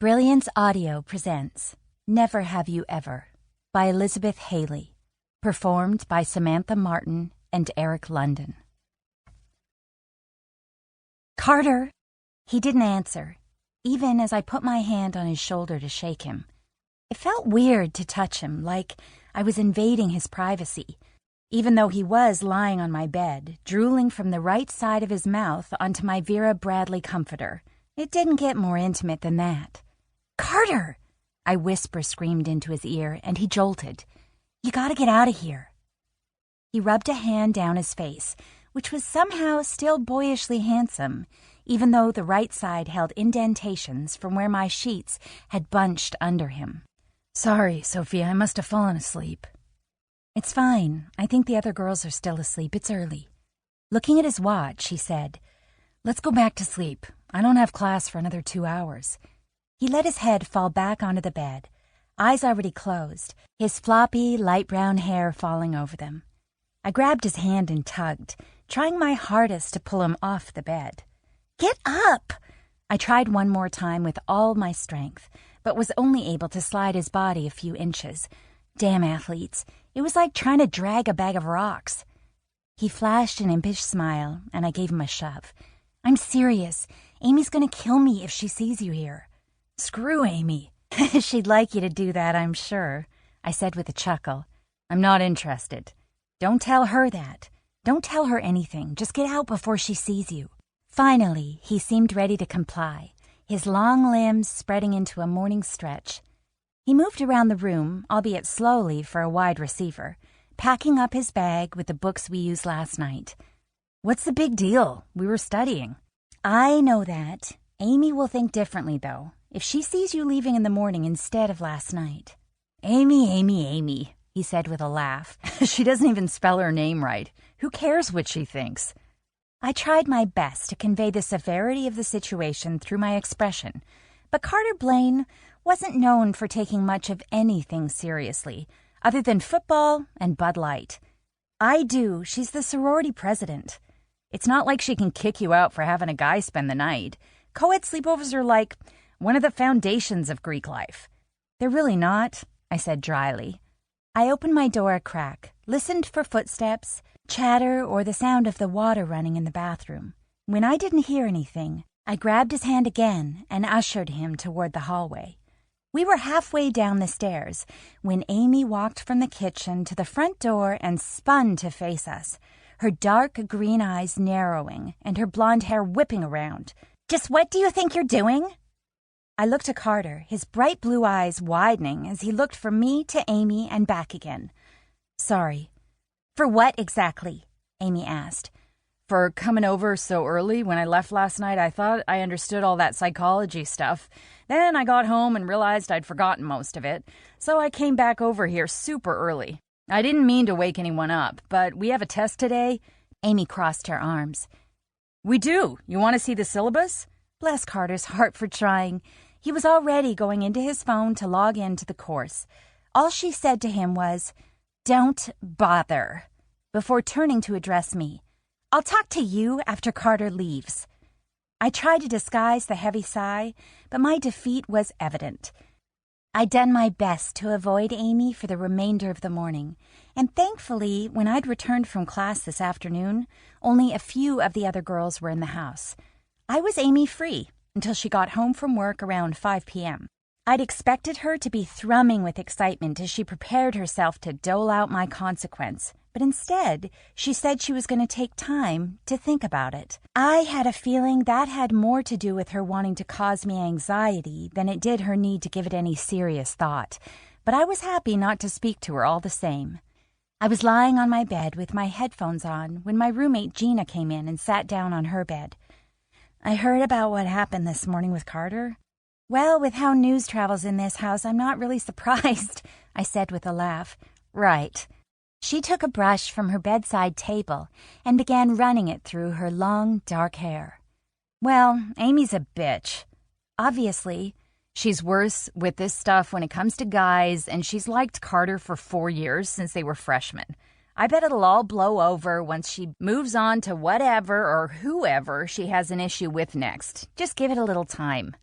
Brilliance Audio presents Never Have You Ever by Elizabeth Hayley, performed by Samantha Martin and Eric London. Carter! He didn't answer, even as I put my hand on his shoulder to shake him. It felt weird to touch him, like I was invading his privacy, even though he was lying on my bed, drooling from the right side of his mouth onto my Vera Bradley comforter. It didn't get more intimate than that. "Carter!" I whisper-screamed into his ear, and he jolted. "You gotta get out of here." He rubbed a hand down his face, which was somehow still boyishly handsome, even though the right side held indentations from where my sheets had bunched under him. "Sorry, Sophia, I must have fallen asleep." "It's fine. I think the other girls are still asleep. It's early." Looking at his watch, he said, "Let's go back to sleep. I don't have class for another 2 hours." He let his head fall back onto the bed, eyes already closed, his floppy, light brown hair falling over them. I grabbed his hand and tugged, trying my hardest to pull him off the bed. "Get up!" I tried one more time with all my strength, but was only able to slide his body a few inches. Damn athletes. It was like trying to drag a bag of rocks. He flashed an impish smile, and I gave him a shove. "I'm serious. Amy's gonna kill me if she sees you here." "Screw Amy." "She'd like you to do that, I'm sure," I said with a chuckle. "I'm not interested." "Don't tell her that. Don't tell her anything. Just get out before she sees you." Finally, he seemed ready to comply, his long limbs spreading into a morning stretch. He moved around the room, albeit slowly for a wide receiver, packing up his bag with the books we used last night. "What's the big deal? We were studying." "I know that. Amy will think differently, though, if she sees you leaving in the morning instead of last night." Amy, he said with a laugh. "She doesn't even spell her name right. Who cares what she thinks?" I tried my best to convey the severity of the situation through my expression, but Carter Blaine wasn't known for taking much of anything seriously, other than football and Bud Light. "I do. She's the sorority president. It's not like she can kick you out for having a guy spend the night. Co-ed sleepovers are like one of the foundations of Greek life." "They're really not," I said dryly. I opened my door a crack, listened for footsteps, chatter, or the sound of the water running in the bathroom. When I didn't hear anything, I grabbed his hand again and ushered him toward the hallway. We were halfway down the stairs when Amy walked from the kitchen to the front door and spun to face us, her dark green eyes narrowing and her blonde hair whipping around. "Just what do you think you're doing?" I looked at Carter, his bright blue eyes widening as he looked from me to Amy and back again. "Sorry." "For what exactly?" Amy asked. "For coming over so early. When I left last night, I thought I understood all that psychology stuff. Then I got home and realized I'd forgotten most of it, so I came back over here super early. I didn't mean to wake anyone up, but we have a test today." Amy crossed her arms. "We do. You want to see the syllabus?" Bless Carter's heart for trying. He was already going into his phone to log into the course. All she said to him was, "Don't bother," before turning to address me. "I'll talk to you after Carter leaves." I tried to disguise the heavy sigh, but my defeat was evident. I'd done my best to avoid Amy for the remainder of the morning, and thankfully, when I'd returned from class this afternoon, only a few of the other girls were in the house. I was Amy-free until she got home from work around 5 p.m. I'd expected her to be thrumming with excitement as she prepared herself to dole out my consequence, but instead, she said she was going to take time to think about it. I had a feeling that had more to do with her wanting to cause me anxiety than it did her need to give it any serious thought, but I was happy not to speak to her all the same. I was lying on my bed with my headphones on when my roommate Gina came in and sat down on her bed. "I heard about what happened this morning with Carter." "Well, with how news travels in this house, I'm not really surprised," I said with a laugh. "Right." She took a brush from her bedside table and began running it through her long, dark hair. "Well, Amy's a bitch. Obviously, she's worse with this stuff when it comes to guys, and she's liked Carter for 4 years since they were freshmen. I bet it'll all blow over once she moves on to whatever or whoever she has an issue with next. Just give it a little time."